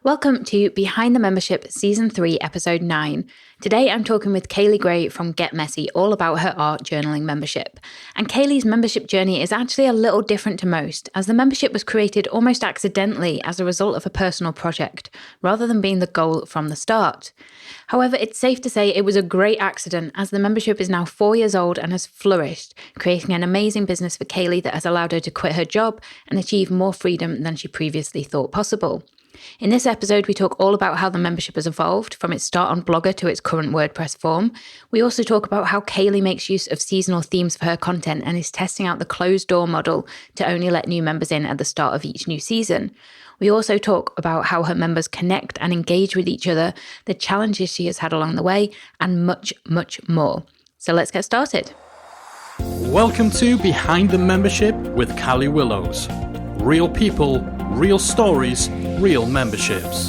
Welcome to Behind the Membership Season 3, Episode 9. Today I'm talking with Caylee Grey from Get Messy all about her art journaling membership. And Caylee's membership journey is actually a little different to most, as the membership was created almost accidentally as a result of a personal project, rather than being the goal from the start. However, it's safe to say it was a great accident, as the membership is now 4 years old and has flourished, creating an amazing business for Caylee that has allowed her to quit her job and achieve more freedom than she previously thought possible. In this episode, we talk all about how the membership has evolved from its start on Blogger to its current WordPress form. We also talk about how Caylee makes use of seasonal themes for her content and is testing out the closed door model to only let new members in at the start of each new season. We also talk about how her members connect and engage with each other, the challenges she has had along the way, and much, much more. So let's get started. Welcome to Behind the Membership with Callie Willows. Real people, real stories, real memberships.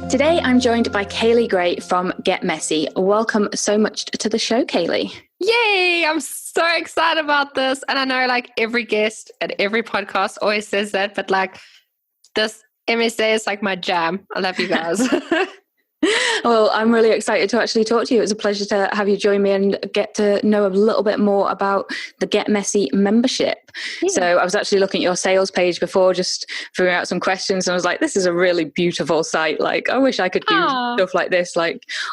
Today, I'm joined by Caylee Grey from Get Messy. Welcome so much to the show, Caylee. Yay! I'm so excited about this. And I know every guest at every podcast always says that, but this MSA is my jam. I love you guys. Well, I'm really excited to actually talk to you. It was a pleasure to have you join me and get to know a little bit more about the Get Messy membership. Yeah. So I was actually looking at your sales page before, just figuring out some questions, and I was like, this is a really beautiful site. I wish I could do stuff like this,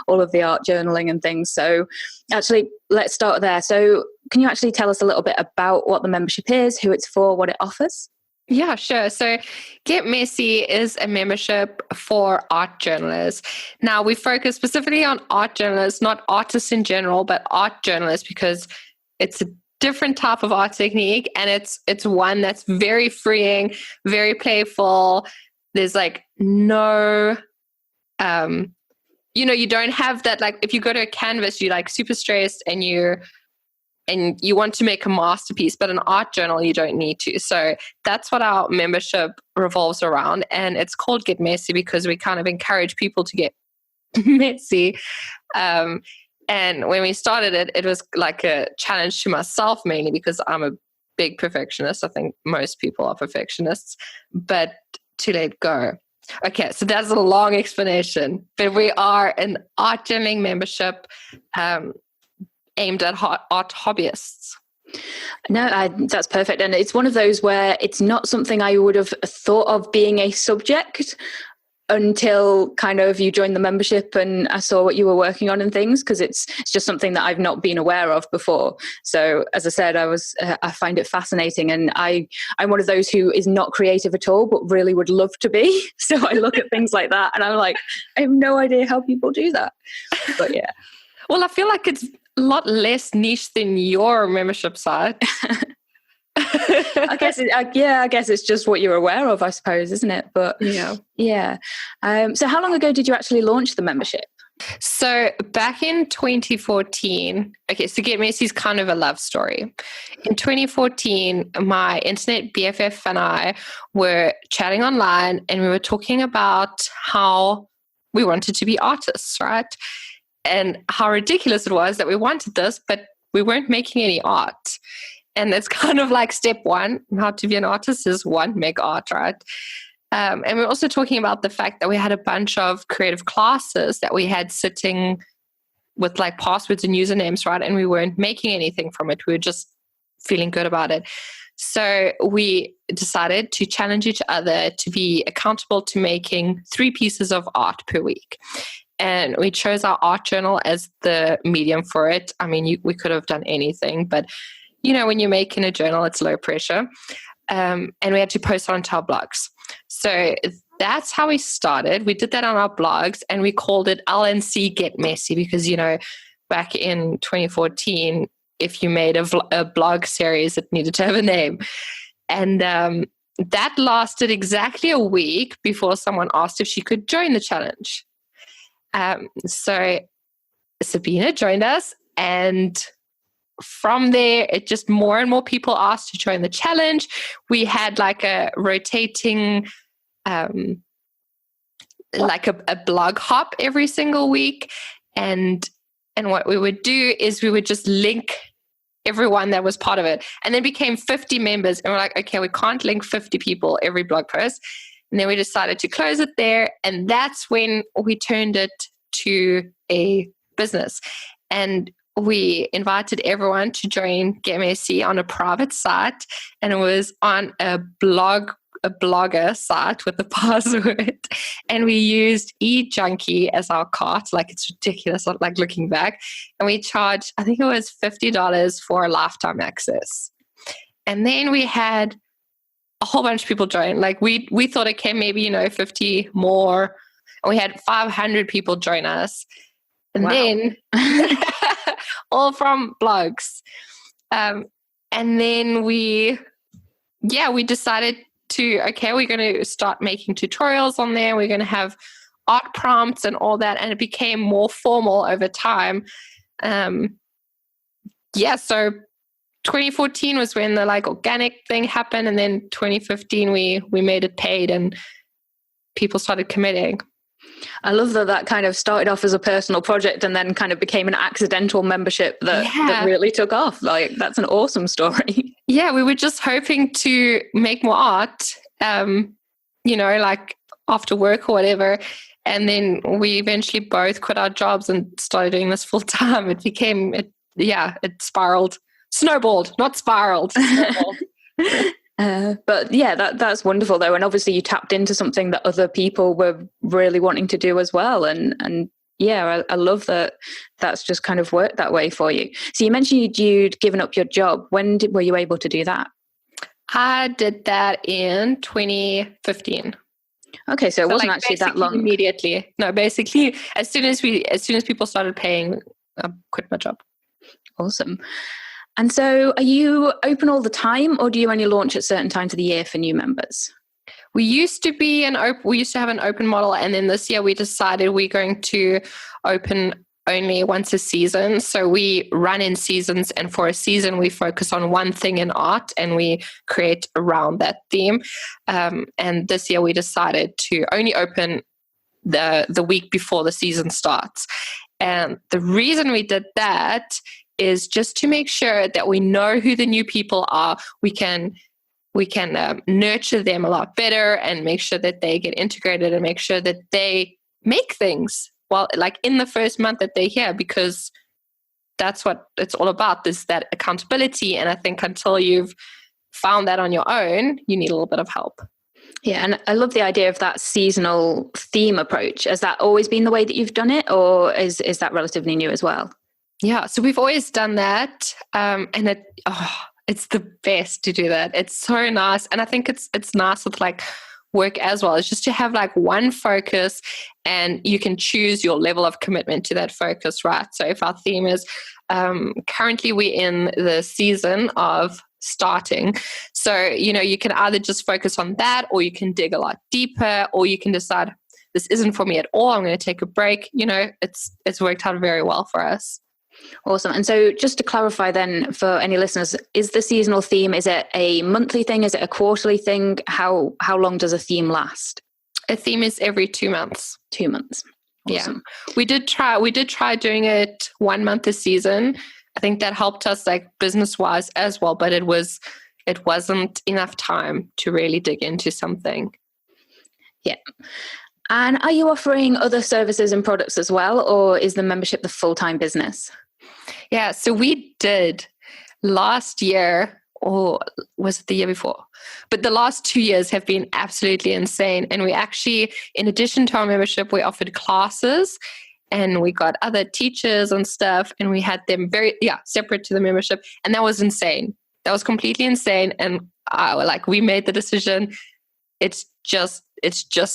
all of the art journaling and things. So actually, let's start there. So can you actually tell us a little bit about what the membership is, who it's for, what it offers? Yeah, sure. So Get Messy is a membership for art journalists. Now, we focus specifically on art journalists, not artists in general, but art journalists, because it's a different type of art technique, and it's one that's very freeing, very playful. There's no you don't have that, if you go to a canvas, you're super stressed and you want to make a masterpiece, but an art journal, you don't need to. So that's what our membership revolves around. And it's called Get Messy because we kind of encourage people to get messy. And when we started it, it was a challenge to myself, mainly because I'm a big perfectionist. I think most people are perfectionists, but to let go. Okay, so that's a long explanation. But we are an art journaling membership aimed at art hobbyists. No, that's perfect. And it's one of those where it's not something I would have thought of being a subject until kind of you joined the membership and I saw what you were working on and things, because it's just something that I've not been aware of before. So as I said, I find it fascinating, and I'm one of those who is not creative at all, but really would love to be. So I look at things like that and I'm like, I have no idea how people do that. But yeah. Well, I feel like it's a lot less niche than your membership site. I guess it's just what you're aware of, I suppose, isn't it? But yeah. So how long ago did you actually launch the membership? So back in 2014, so Get Messy is kind of a love story. In 2014, my internet BFF and I were chatting online, and we were talking about how we wanted to be artists, right? And how ridiculous it was that we wanted this, but we weren't making any art. And that's kind of step one, how to be an artist is one, make art, right? And we're also talking about the fact that we had a bunch of creative classes that we had sitting with passwords and usernames, right? And we weren't making anything from it. We were just feeling good about it. So we decided to challenge each other to be accountable to making 3 pieces of art per week. And we chose our art journal as the medium for it. I mean, we could have done anything, but when you're making a journal, it's low pressure. And we had to post it onto our blogs. So that's how we started. We did that on our blogs, and we called it LNC Get Messy because, back in 2014, if you made a blog series, it needed to have a name. And that lasted exactly a week before someone asked if she could join the challenge. So Sabina joined us, and from there, it just more and more people asked to join the challenge. We had a rotating, a blog hop every single week. And what we would do is we would just link everyone that was part of it. And then became 50 members. And we're like, okay, we can't link 50 people every blog post. And then we decided to close it there. And that's when we turned it to a business. And we invited everyone to join Get Messy on a private site. And it was on a blogger site with a password. And we used eJunkie as our cart. Like, it's ridiculous, like looking back. And we charged, I think it was $50 for a lifetime access. And then we had a whole bunch of people join. Like, we thought it came maybe, 50 more. And we had 500 people join us. And then all from blogs. And then we decided we're going to start making tutorials on there. We're going to have art prompts and all that. And it became more formal over time. So 2014 was when the organic thing happened. And then 2015, we made it paid and people started committing. I love that kind of started off as a personal project and then kind of became an accidental membership that really took off. Like, that's an awesome story. Yeah, we were just hoping to make more art, after work or whatever. And then we eventually both quit our jobs and started doing this full time. It spiraled. Snowballed, not spiraled. Snowballed. But yeah, that's wonderful though. And obviously you tapped into something that other people were really wanting to do as well. And yeah, I love that that's just kind of worked that way for you. So you mentioned you'd given up your job. When were you able to do that? I did that in 2015. Okay, so it wasn't actually that long. Immediately. No, basically as soon as people started paying, I quit my job. Awesome. And so are you open all the time, or do you only launch at certain times of the year for new members? We used to have an open model, and then this year we decided we're going to open only once a season. So we run in seasons, and for a season we focus on one thing in art and we create around that theme. And this year we decided to only open the week before the season starts. And the reason we did that is just to make sure that we know who the new people are. We can nurture them a lot better and make sure that they get integrated and make sure that they make things in the first month that they're here, because that's what it's all about, is that accountability. And I think until you've found that on your own, you need a little bit of help. Yeah, and I love the idea of that seasonal theme approach. Has that always been the way that you've done it, or is that relatively new as well? Yeah, so we've always done that, and it's the best to do that. It's so nice, and I think it's nice with work as well. It's just to have one focus, and you can choose your level of commitment to that focus, right? So if our theme is currently we're in the season of starting, so you can either just focus on that, or you can dig a lot deeper, or you can decide this isn't for me at all. I'm going to take a break. It's worked out very well for us. Awesome. And so just to clarify then for any listeners, is the seasonal theme, is it a monthly thing? Is it a quarterly thing? How long does a theme last? A theme is every 2 months. 2 months. Awesome. Yeah. We did try doing it 1 month a season. I think that helped us business wise as well, but it wasn't enough time to really dig into something. Yeah. And are you offering other services and products as well, or is the membership the full-time business? Yeah, so we did last year, or was it the year before? But the last 2 years have been absolutely insane. And we actually, in addition to our membership, we offered classes, and we got other teachers and stuff, and we had them separate to the membership. And that was insane. That was completely insane. And we made the decision, it's just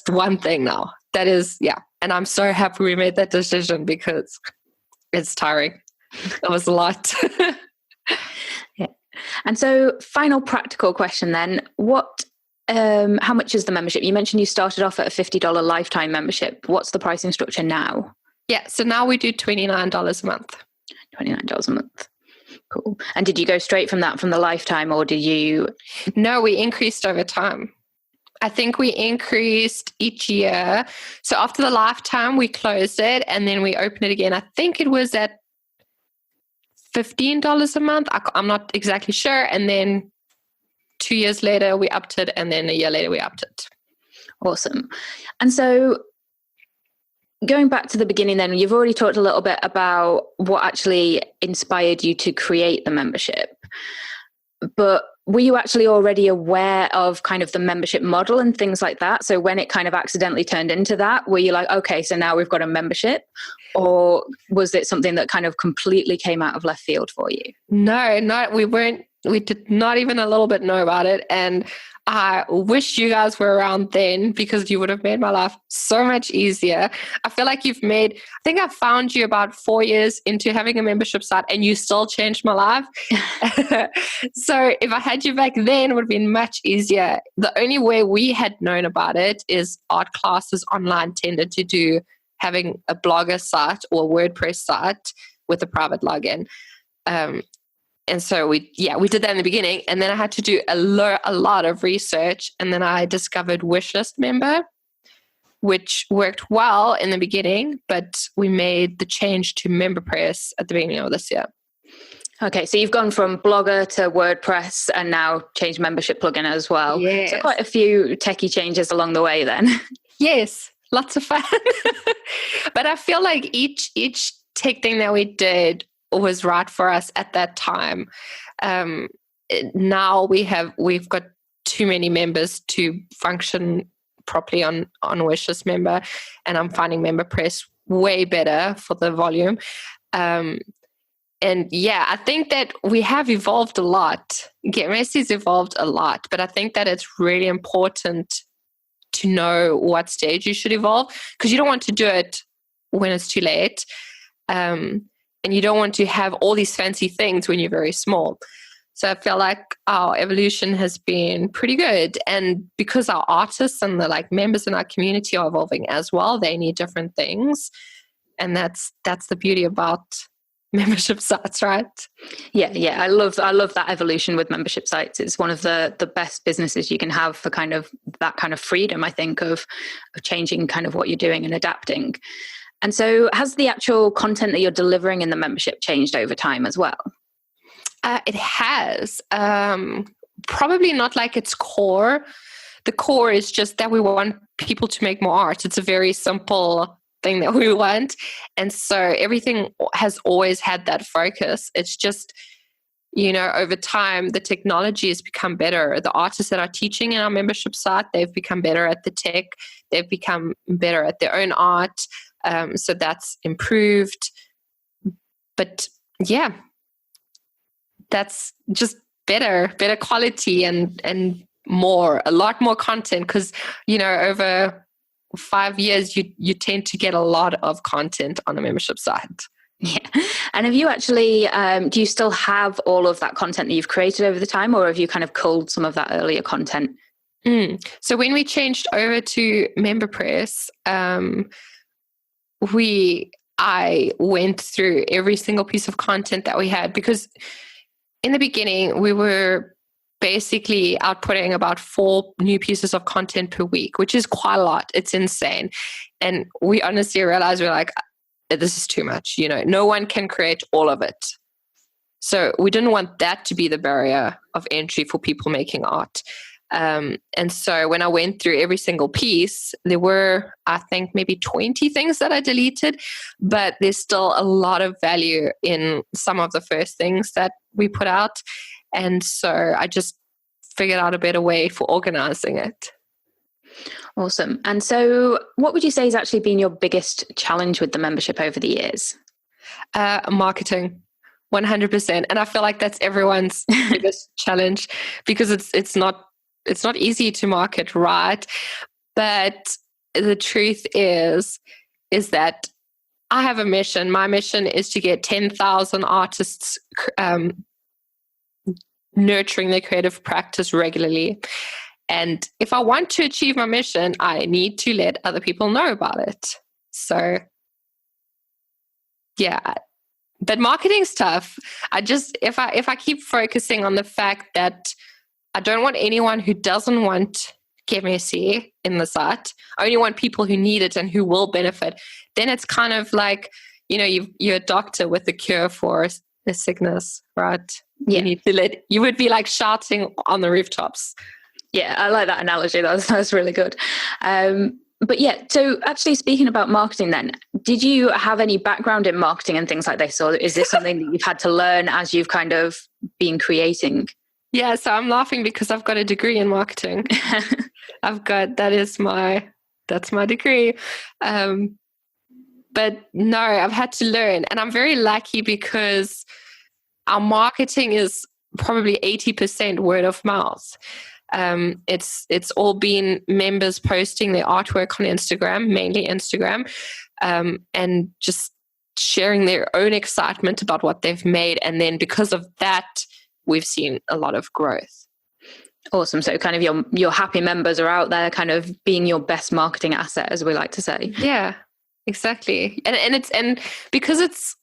one thing now. That is, and I'm so happy we made that decision, because it's tiring. It was a lot. Yeah. And so final practical question then, how much is the membership? You mentioned you started off at a $50 lifetime membership. What's the pricing structure now? Yeah, so now we do $29 a month. $29 a month. Cool. And did you go straight from the lifetime, or did you? No, we increased over time. I think we increased each year. So after the lifetime, we closed it and then we opened it again. I think it was at $15 a month. I'm not exactly sure. And then 2 years later, we upped it. And then a year later, we upped it. Awesome. And so going back to the beginning then, you've already talked a little bit about what actually inspired you to create the membership. But were you actually already aware of kind of the membership model and things like that? So when it kind of accidentally turned into that, were you like, okay, so now we've got a membership? Or was it something that kind of completely came out of left field for you? No, we did not even a little bit know about it. And I wish you guys were around then, because you would have made my life so much easier. I feel like I think I found you about 4 years into having a membership site and you still changed my life. So if I had you back then, it would have been much easier. The only way we had known about it is art classes online tended to do having a blogger site or a WordPress site with a private login. And so we did that in the beginning, and then I had to do a lot of research, and then I discovered Wishlist Member, which worked well in the beginning, but we made the change to MemberPress at the beginning of this year. Okay, so you've gone from Blogger to WordPress and now changed membership plugin as well. Yes. So quite a few techie changes along the way then. Yes, lots of fun. But I feel like each tech thing that we did was right for us at that time. Now we've got too many members to function properly on Wishlist Member, and I'm finding MemberPress way better for the volume. And yeah, I think that we have evolved a lot. Get Messy's evolved a lot, but I think that it's really important to know what stage you should evolve, because you don't want to do it when it's too late. And you don't want to have all these fancy things when you're very small. So I feel like our evolution has been pretty good. And because our artists and the members in our community are evolving as well, they need different things. And that's the beauty about membership sites, right? Yeah. I love that evolution with membership sites. It's one of the best businesses you can have for kind of that kind of freedom, I think, of changing kind of what you're doing and adapting. And so has the actual content that you're delivering in the membership changed over time as well? It has. Probably not like its core. The core is just that we want people to make more art. It's a very simple thing that we want. And so everything has always had that focus. It's just, over time, the technology has become better. The artists that are teaching in our membership site, they've become better at the tech. They've become better at their own art. So that's improved. But yeah, that's just better quality and a lot more content, because, over 5 years, you tend to get a lot of content on a membership site. Yeah. And have you actually, do you still have all of that content that you've created over the time, or have you kind of culled some of that earlier content? So when we changed over to MemberPress, I went through every single piece of content that we had, because in the beginning we were basically outputting about 4 new pieces of content per week, which is quite a lot. It's insane. And we honestly realized we're like, this is too much. No one can create all of it. So we didn't want that to be the barrier of entry for people making art. And so when I went through every single piece, there were, I think, maybe 20 things that I deleted, but there's still a lot of value in some of the first things that we put out. And so I just figured out a better way for organizing it. Awesome. And so what would you say has actually been your biggest challenge with the membership over the years? Marketing. 100%. And I feel like that's everyone's biggest challenge, because it's not easy to market, right? But the truth is that I have a mission. My mission is to get 10,000 artists nurturing their creative practice regularly. And if I want to achieve my mission, I need to let other people know about it. So, yeah. But marketing's tough. If I keep focusing on the fact that I don't want anyone who doesn't want Get Messy in the site, I only want people who need it and who will benefit, then it's kind of like, you're a doctor with a cure for a sickness, right? Yeah. You would be like shouting on the rooftops. Yeah, I like that analogy. That's really good. But yeah, so actually speaking about marketing then, did you have any background in marketing and things like this? Or is this something that you've had to learn as you've kind of been creating? Yeah, so I'm laughing because I've got a degree in marketing. That's my degree. But no, I've had to learn. And I'm very lucky because our marketing is probably 80% word of mouth. It's all been members posting their artwork on Instagram, mainly Instagram, and just sharing their own excitement about what they've made. And then because of that, we've seen a lot of growth. Awesome. So kind of your happy members are out there kind of being your best marketing asset, as we like to say. Yeah, exactly. And because it's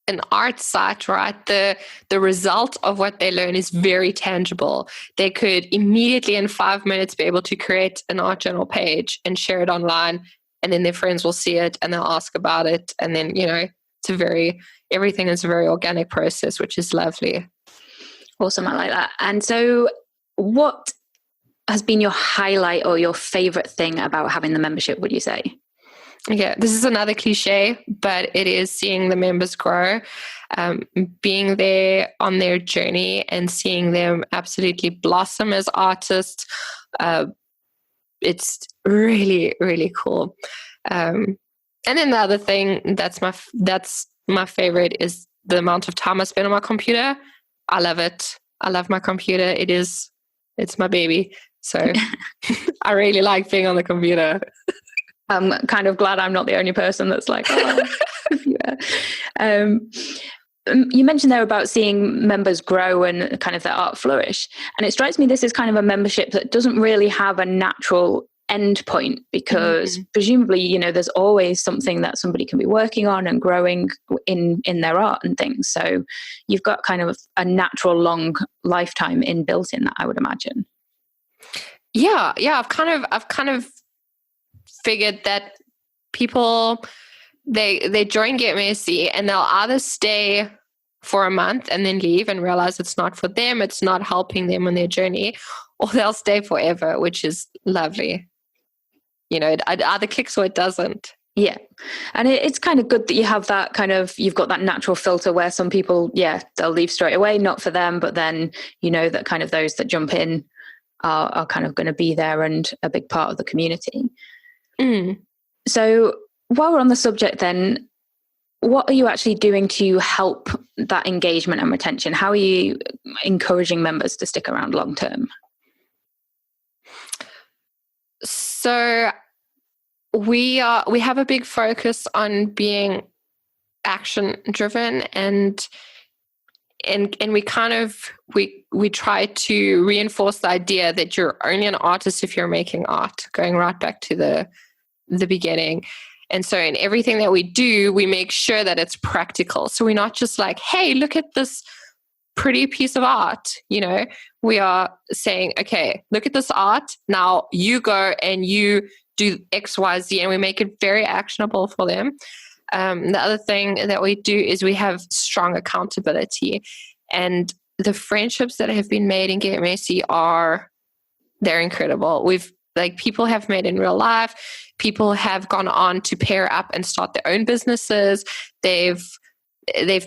an art site, right? The result of what they learn is very tangible. They could immediately in 5 minutes be able to create an art journal page and share it online, and then their friends will see it and they'll ask about it. And then, everything is a very organic process, which is lovely. Awesome. I like that. And so what has been your highlight or your favorite thing about having the membership, would you say? Yeah, this is another cliche, but it is seeing the members grow, being there on their journey and seeing them absolutely blossom as artists. It's really, really cool. And then the other thing that's my favorite is the amount of time I spend on my computer. I love it. I love my computer. It's my baby. So I really like being on the computer. I'm kind of glad I'm not the only person that's like, oh, yeah. You mentioned there about seeing members grow and kind of their art flourish. And it strikes me this is kind of a membership that doesn't really have a natural end point because presumably, there's always something that somebody can be working on and growing in their art and things. So you've got kind of a natural long lifetime inbuilt in that, I would imagine. Yeah. I've kind of figured that people they join Get Messy and they'll either stay for a month and then leave and realize it's not for them, it's not helping them on their journey, or they'll stay forever, which is lovely. It either clicks or it doesn't. Yeah. And it's kind of good that you have that you've got that natural filter where some people, they'll leave straight away, not for them, but then, that kind of those that jump in are kind of going to be there and a big part of the community. So while we're on the subject then, what are you actually doing to help that engagement and retention? How are you encouraging members to stick around long term? So we have a big focus on being action driven and we we try to reinforce the idea that you're only an artist if you're making art, going right back to the beginning. And so in everything that we do, we make sure that it's practical. So we're not just like, hey, look at this pretty piece of art. We are saying, okay, look at this art. Now you go and you do X, Y, Z, and we make it very actionable for them. The other thing that we do is we have strong accountability, and the friendships that have been made in Get Messy they're incredible. People have made in real life. People have gone on to pair up and start their own businesses. They've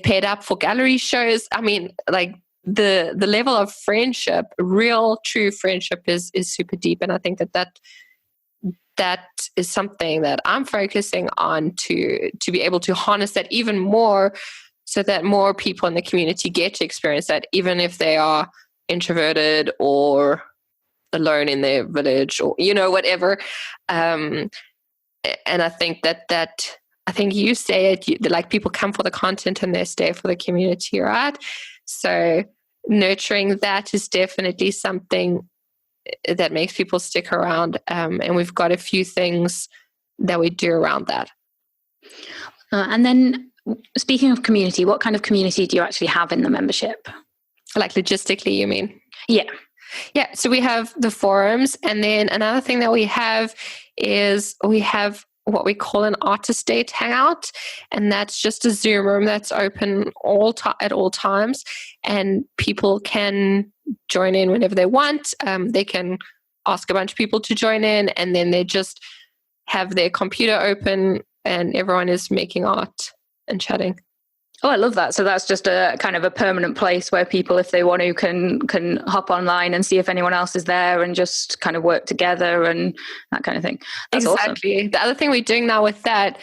paired up for gallery shows. I mean, the level of friendship, real true friendship is super deep. And I think that is something that I'm focusing on to be able to harness that even more so that more people in the community get to experience that, even if they are introverted or alone in their village or, whatever. And I think I think you say it, people come for the content and they stay for the community, right? So nurturing that is definitely something that makes people stick around. And we've got a few things that we do around that. And then speaking of community, what kind of community do you actually have in the membership? Like logistically, you mean? Yeah. Yeah. So we have the forums. And then another thing that we have is we have what we call an artist date hangout. And that's just a Zoom room that's open at all times. And people can join in whenever they want. They can ask a bunch of people to join in, and then they just have their computer open and everyone is making art and chatting. Oh, I love that. So that's just a kind of a permanent place where people, if they want to, can hop online and see if anyone else is there and just kind of work together and that kind of thing. That's exactly. Awesome. The other thing we're doing now with that,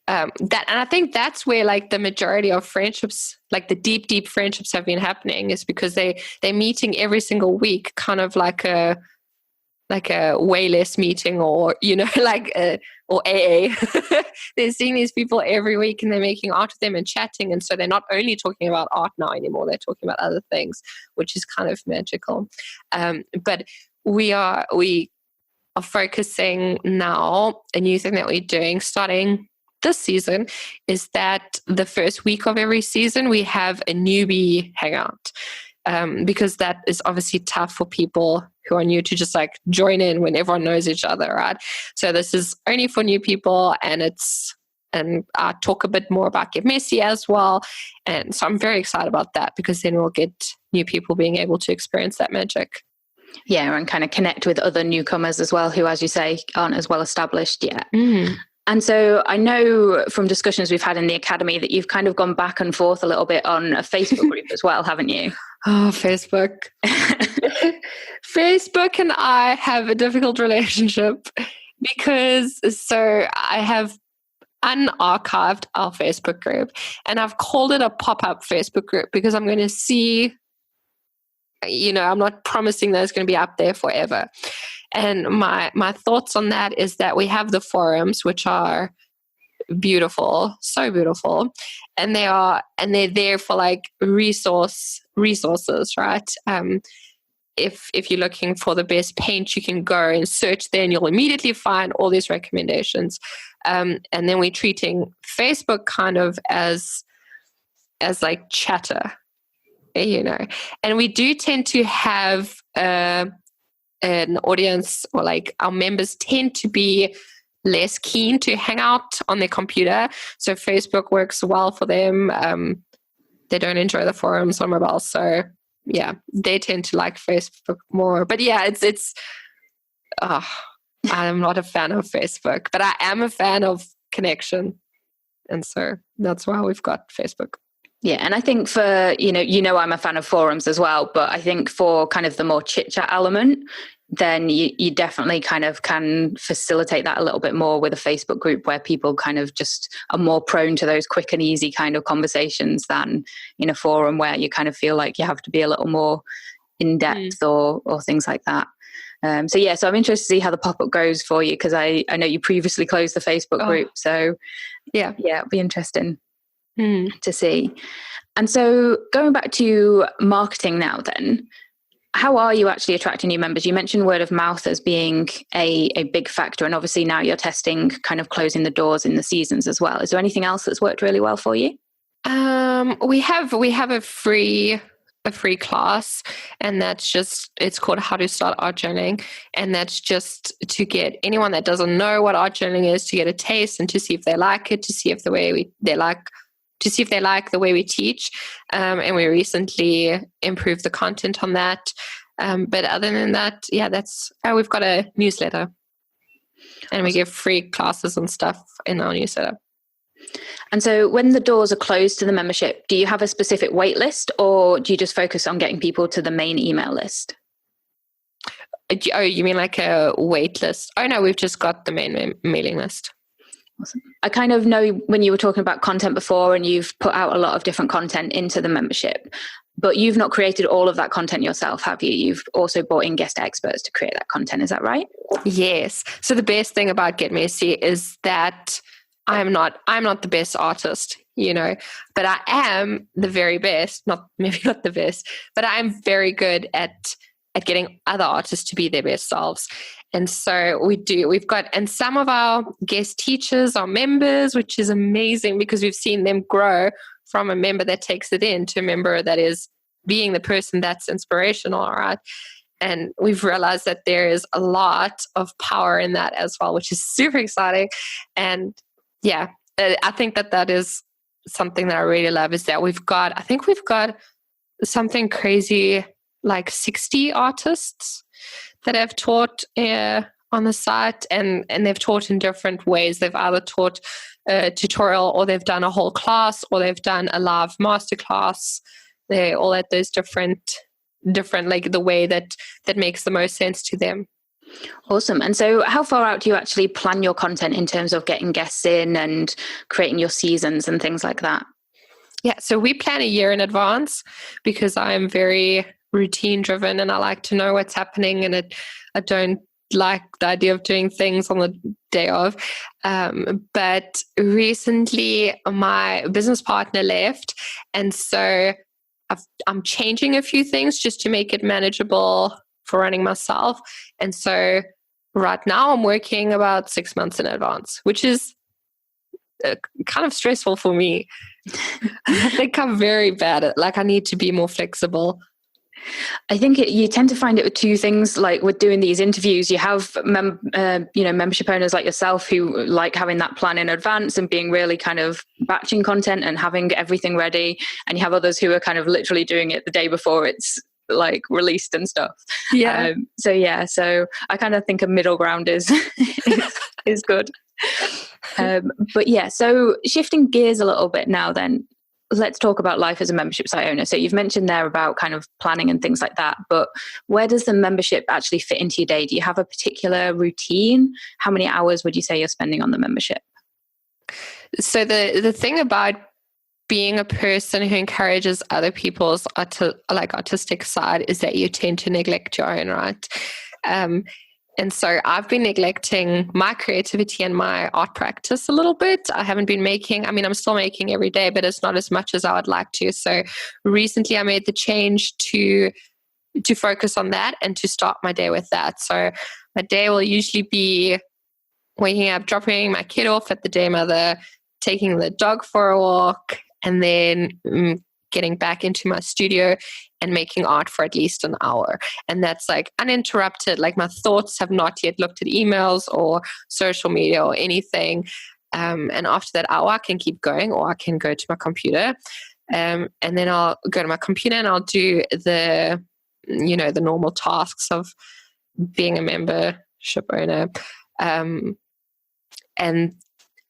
and I think that's where like the majority of friendships, like the deep friendships have been happening, is because they're meeting every single week, kind of like a way less meeting, or or AA. They're seeing these people every week and they're making art with them and chatting, and so they're not only talking about art now anymore, they're talking about other things, which is kind of magical. But we are focusing now, a new thing that we're doing starting this season is that the first week of every season we have a newbie hangout, because that is obviously tough for people who are new to just like join in when everyone knows each other, right? So this is only for new people, and I talk a bit more about Get Messy as well. And so I'm very excited about that, because then we'll get new people being able to experience that magic. Yeah, and kind of connect with other newcomers as well, who, as you say, aren't as well established yet. Mm. And so I know from discussions we've had in the academy that you've kind of gone back and forth a little bit on a Facebook group as well, haven't you? Oh, Facebook. Facebook and I have a difficult relationship, because I have unarchived our Facebook group, and I've called it a pop-up Facebook group because I'm going to see, I'm not promising that it's going to be up there forever. And my thoughts on that is that we have the forums, which are beautiful, so beautiful, and they're there for like resources, right? If you're looking for the best paint, you can go and search there and you'll immediately find all these recommendations. And then we're treating Facebook kind of as like chatter, and we do tend to have an audience, or like our members tend to be less keen to hang out on their computer. So Facebook works well for them. They don't enjoy the forums on mobile. So yeah, they tend to like Facebook more. But yeah, I'm not a fan of Facebook, but I am a fan of connection. And so that's why we've got Facebook. Yeah, and I think for, I'm a fan of forums as well, but I think for kind of the more chit-chat element, then you definitely kind of can facilitate that a little bit more with a Facebook group, where people kind of just are more prone to those quick and easy kind of conversations than in a forum where you kind of feel like you have to be a little more in depth or things like that. So I'm interested to see how the pop-up goes for you, because I know you previously closed the Facebook group. So yeah, it'll be interesting to see. And so going back to marketing now then, how are you actually attracting new members? You mentioned word of mouth as being a big factor, and obviously now you're testing kind of closing the doors in the seasons as well. Is there anything else that's worked really well for you? We have a free class, and it's called How to Start Art Journaling, and that's just to get anyone that doesn't know what art journaling is to get a taste and to see if they like it, to see if they like the way we teach. And we recently improved the content on that. But other than that, we've got a newsletter, and we give free classes and stuff in our newsletter. And so when the doors are closed to the membership, do you have a specific wait list, or do you just focus on getting people to the main email list? Oh, you mean like a wait list? Oh no, we've just got the main mailing list. Awesome. I kind of know when you were talking about content before, and you've put out a lot of different content into the membership, but you've not created all of that content yourself, have you? You've also brought in guest experts to create that content. Is that right? Yes. So the best thing about Get Messy is that I'm not the best artist, but I am the very best, maybe not the best, but I'm very good at getting other artists to be their best selves. And so and some of our guest teachers are members, which is amazing, because we've seen them grow from a member that takes it in to a member that is being the person that's inspirational, right? And we've realized that there is a lot of power in that as well, which is super exciting. And yeah, I think that is something that I really love, is that we've got something crazy like 60 artists that have taught on the site, and they've taught in different ways. They've either taught a tutorial, or they've done a whole class, or they've done a live masterclass. They're all at those different, like the way that makes the most sense to them. Awesome. And so how far out do you actually plan your content in terms of getting guests in and creating your seasons and things like that? Yeah, so we plan a year in advance because I'm very routine driven and I like to know what's happening, and I don't like the idea of doing things on the day of. But recently my business partner left, and so I'm changing a few things just to make it manageable for running myself. And so right now I'm working about 6 months in advance, which is kind of stressful for me. I think I'm very bad at, like, I need to be more flexible. I think you tend to find it with two things. Like with doing these interviews, you have membership owners like yourself who like having that plan in advance and being really kind of batching content and having everything ready, and you have others who are kind of literally doing it the day before it's like released and stuff. So I kind of think a middle ground is is good. But yeah, so shifting gears a little bit now, then let's talk about life as a membership site owner. So you've mentioned there about kind of planning and things like that, but where does the membership actually fit into your day? Do you have a particular routine? How many hours would you say you're spending on the membership? So the thing about being a person who encourages other people's artistic side is that you tend to neglect your own, right? And so I've been neglecting my creativity and my art practice a little bit. I haven't been making, I'm still making every day, but it's not as much as I would like to. So recently I made the change to focus on that and to start my day with that. So my day will usually be waking up, dropping my kid off at the day mother, taking the dog for a walk, and then getting back into my studio and making art for at least an hour. And that's like uninterrupted. Like my thoughts have not yet looked at emails or social media or anything. And after that hour, I can keep going, or I can go to my computer. And then I'll go to my computer and I'll do the normal tasks of being a membership owner. And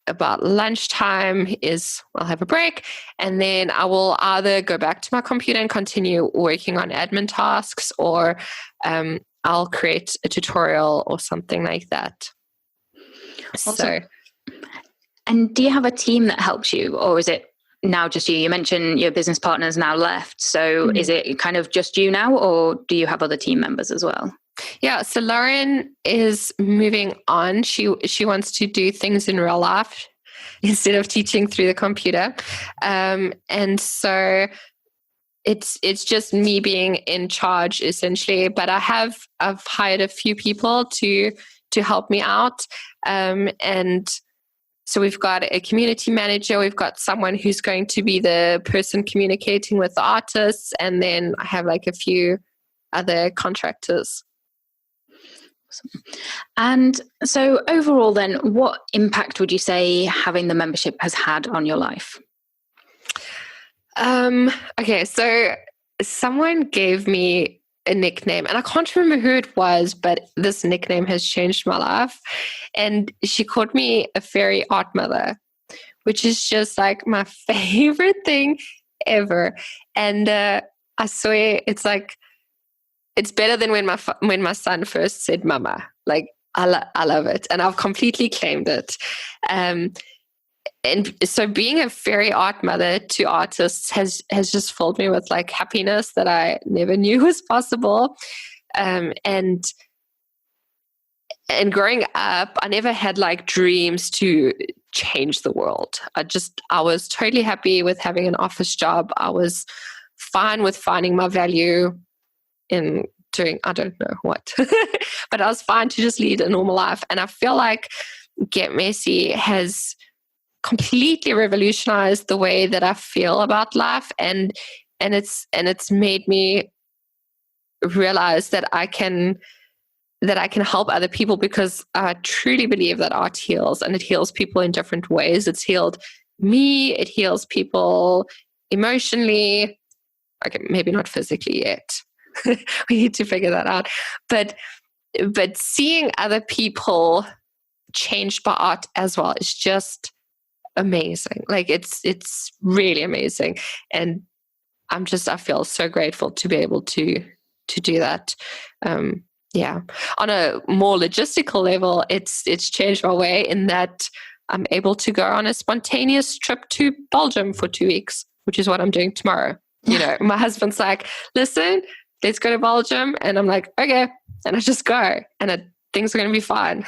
about lunchtime I'll have a break, and then I will either go back to my computer and continue working on admin tasks, or I'll create a tutorial or something like that. Awesome. And do you have a team that helps you, or is it now just you? You mentioned your business partner's now left. So is it kind of just you now, or do you have other team members as well? Yeah, so Lauren is moving on. She wants to do things in real life instead of teaching through the computer. And so it's just me being in charge essentially. But I've hired a few people to help me out. And so we've got a community manager, we've got someone who's going to be the person communicating with the artists, and then I have like a few other contractors. And so overall then, what impact would you say having the membership has had on your life? Okay, so someone gave me a nickname, and I can't remember who it was, but this nickname has changed my life. And she called me a fairy art mother, which is just like my favorite thing ever. And I swear it's like, it's better than when my son first said mama. Like, I love it. And I've completely claimed it. And so being a fairy art mother to artists has just filled me with like happiness that I never knew was possible. And growing up, I never had like dreams to change the world. I was totally happy with having an office job. I was fine with finding my value in doing, I don't know what, but I was fine to just lead a normal life. And I feel like Get Messy has completely revolutionized the way that I feel about life. And it's made me realize that I can help other people, because I truly believe that art heals, and it heals people in different ways. It's healed me. It heals people emotionally. Okay, maybe not physically yet. We need to figure that out. But but seeing other people changed by art as well is just amazing. Like it's really amazing. And I feel so grateful to be able to do that. Yeah. On a more logistical level, it's changed my way in that I'm able to go on a spontaneous trip to Belgium for 2 weeks, which is what I'm doing tomorrow. You know, my husband's like, listen, let's go to Belgium. And I'm like, okay. And I just go, and things are going to be fine.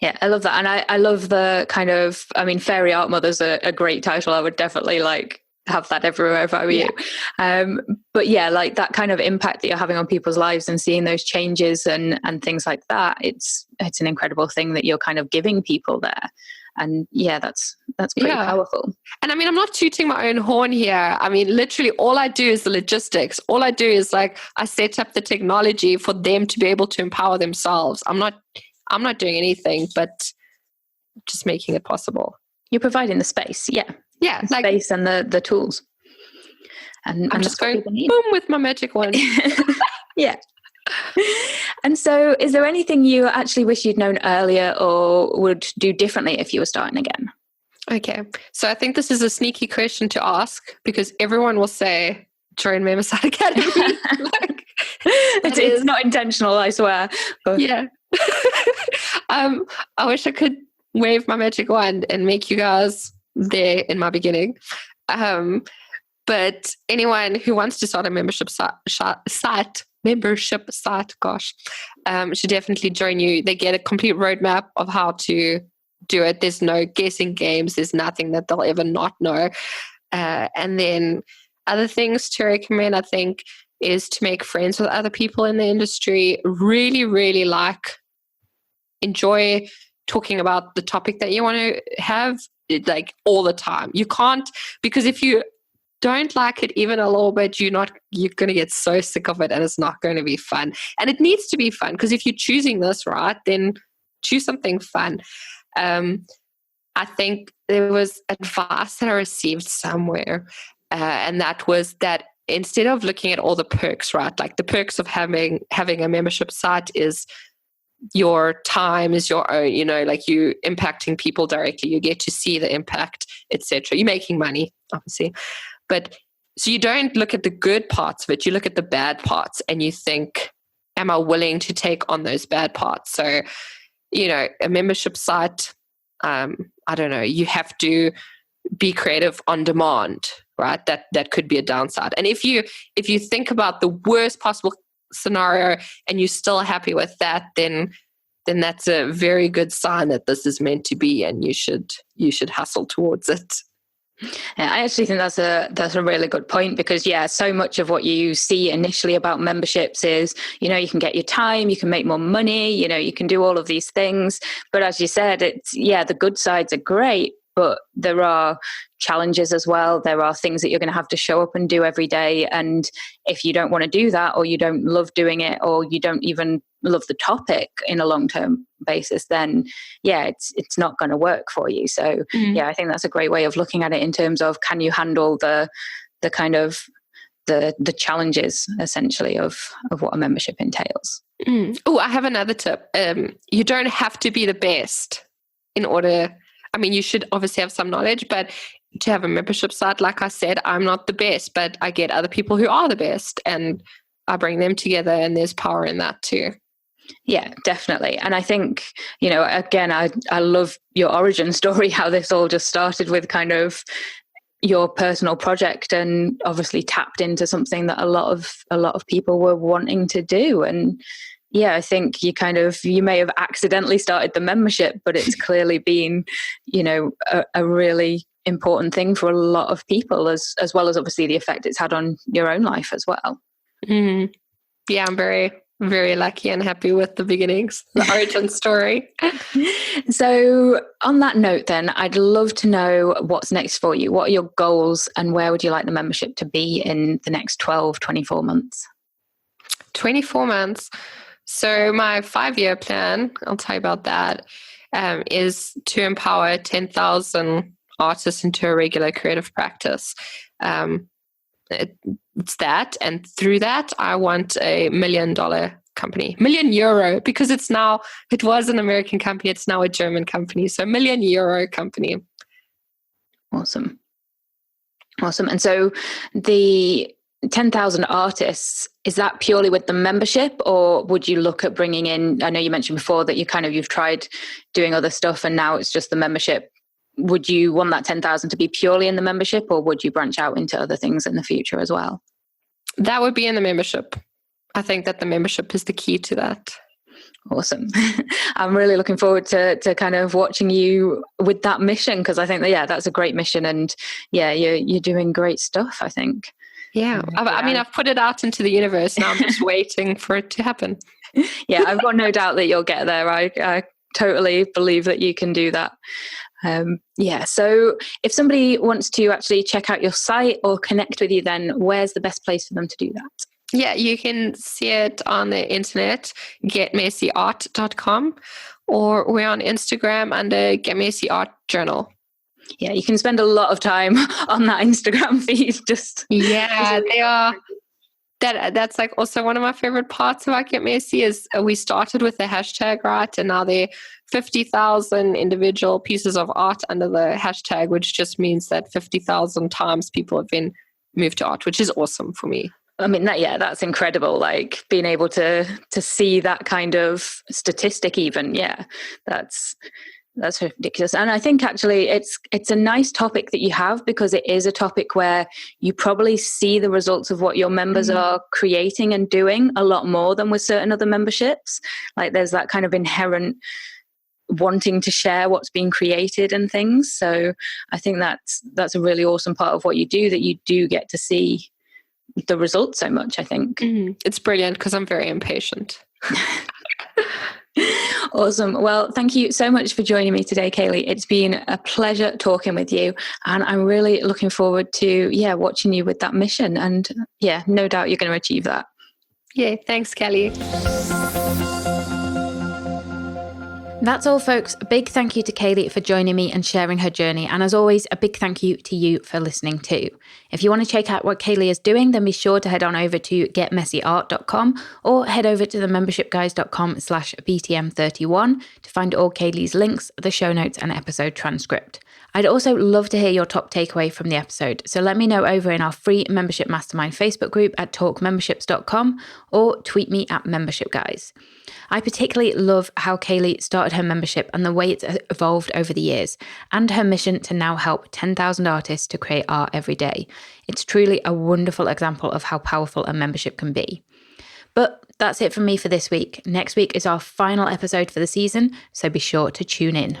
Yeah, I love that. And I love the kind of, I mean, Fairy Art Mother's a great title. I would definitely like have that everywhere if I were you. But yeah, like that kind of impact that you're having on people's lives and seeing those changes and things like that, it's an incredible thing that you're kind of giving people there. And yeah, that's pretty powerful. And I mean, I'm not tooting my own horn here. I mean, literally all I do is the logistics. All I do is like, I set up the technology for them to be able to empower themselves. I'm not doing anything, but just making it possible. You're providing the space. Yeah. Yeah. The space and the tools. And I'm just going boom with my magic wand. Yeah. And so is there anything you actually wish you'd known earlier or would do differently if you were starting again? Okay. So I think this is a sneaky question to ask because everyone will say, join Memberside Academy. It's not intentional, I swear. But. Yeah. I wish I could wave my magic wand and make you guys there in my beginning. But anyone who wants to start a membership site, should definitely join you. They get a complete roadmap of how to do it. There's no guessing games. There's nothing that they'll ever not know. And then other things to recommend, I think, is to make friends with other people in the industry. Really, really enjoy talking about the topic that you want to have like all the time. You can't, because if you don't like it even a little bit, you're going to get so sick of it and it's not going to be fun. And it needs to be fun because if you're choosing this, right, then choose something fun. I think there was advice that I received somewhere, and that was that instead of looking at all the perks, right, like the perks of having a membership site is your time is your own, you know, like you impacting people directly, you get to see the impact, etc. You're making money, obviously. But so you don't look at the good parts of it, you look at the bad parts and you think, am I willing to take on those bad parts? So, you know, a membership site, I don't know, you have to be creative on demand, right? That could be a downside. And if you think about the worst possible scenario and you're still happy with that, then that's a very good sign that this is meant to be and you should hustle towards it. Yeah, I actually think that's a really good point because, yeah, so much of what you see initially about memberships is, you know, you can get your time, you can make more money, you know, you can do all of these things. But as you said, the good sides are great, but there are challenges as well. There are things that you're going to have to show up and do every day. And if you don't want to do that, or you don't love doing it, or you don't even love the topic in a long-term basis, then yeah, it's not going to work for you. So yeah, I think that's a great way of looking at it in terms of, can you handle the kind of the challenges essentially of what a membership entails. Oh, I have another tip. You don't have to be the best in order. I mean, you should obviously have some knowledge, but to have a membership site, like I said, I'm not the best, but I get other people who are the best and I bring them together, and there's power in that too. Yeah, definitely. And I think, you know, again, I love your origin story, how this all just started with kind of your personal project and obviously tapped into something that a lot of people were wanting to do. And yeah, I think you may have accidentally started the membership, but it's clearly been, you know, a really important thing for a lot of people, as well as obviously the effect it's had on your own life as well. Mm-hmm. Yeah, I'm very, very lucky and happy with the beginnings, the origin story. So on that note then, I'd love to know what's next for you. What are your goals and where would you like the membership to be in the next 12, 24 months? 24 months. So my 5-year plan, I'll tell you about that, is to empower 10,000 artists into a regular creative practice. It's that. And through that, I want $1 million company. Million euro, because it was an American company, it's now a German company. So million euro company. Awesome. And so the 10,000 artists, is that purely with the membership, or would you look at bringing in, I know you mentioned before that you've tried doing other stuff and now it's just the membership. Would you want that 10,000 to be purely in the membership, or would you branch out into other things in the future as well? That would be in the membership. I think that the membership is the key to that. Awesome. I'm really looking forward to kind of watching you with that mission, because I think that, that's a great mission, and you're doing great stuff, I think. Yeah. I mean, I've put it out into the universe. Now I'm just waiting for it to happen. Yeah, I've got no doubt that you'll get there. I totally believe that you can do that. So if somebody wants to actually check out your site or connect with you, then where's the best place for them to do that? Yeah, you can see it on the internet, getmessyart.com, or we're on Instagram under Get Messy Art Journal. Yeah, you can spend a lot of time on that Instagram feed. They are. That's like also one of my favorite parts about Get Messy is we started with the hashtag, right? And now there are 50,000 individual pieces of art under the hashtag, which just means that 50,000 times people have been moved to art, which is awesome for me. I mean, that's incredible. Like being able to see that kind of statistic even. Yeah, that's ridiculous. And I think actually it's a nice topic that you have, because it is a topic where you probably see the results of what your members are creating and doing a lot more than with certain other memberships. Like there's that kind of inherent wanting to share what's being created and things. So I think that's a really awesome part of what you do, that you do get to see the results so much, I think. It's brilliant because I'm very impatient. Awesome. Well, thank you so much for joining me today, Caylee. It's been a pleasure talking with you, and I'm really looking forward to watching you with that mission, and no doubt you're going to achieve that. Yeah, thanks, Kelly. That's all, folks. A big thank you to Caylee for joining me and sharing her journey. And as always, a big thank you to you for listening too. If you want to check out what Caylee is doing, then be sure to head on over to getmessyart.com or head over to themembershipguys.com/BTM31 to find all Caylee's links, the show notes and episode transcript. I'd also love to hear your top takeaway from the episode, so let me know over in our free membership mastermind Facebook group at talkmemberships.com or tweet me at membershipguys. I particularly love how Caylee started her membership and the way it's evolved over the years, and her mission to now help 10,000 artists to create art every day. It's truly a wonderful example of how powerful a membership can be. But that's it from me for this week. Next week is our final episode for the season, so be sure to tune in.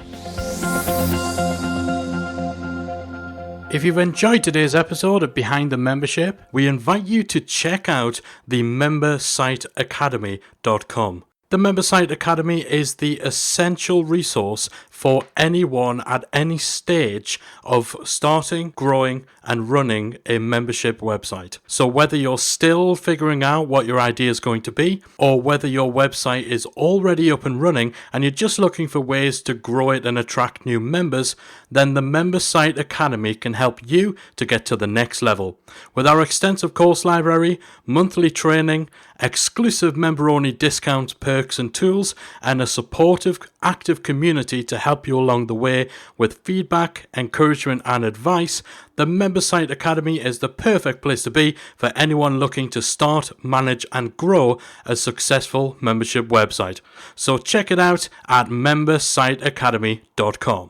If you've enjoyed today's episode of Behind the Membership, we invite you to check out the membersiteacademy.com. The Member Site Academy is the essential resource for anyone at any stage of starting, growing, and running a membership website. So whether you're still figuring out what your idea is going to be, or whether your website is already up and running and you're just looking for ways to grow it and attract new members, then the Member Site Academy can help you to get to the next level. With our extensive course library, monthly training, exclusive member-only discounts, perks and tools, and a supportive, active community to help you along the way with feedback, encouragement and advice, the Member Site Academy is the perfect place to be for anyone looking to start, manage and grow a successful membership website. So check it out at membersiteacademy.com.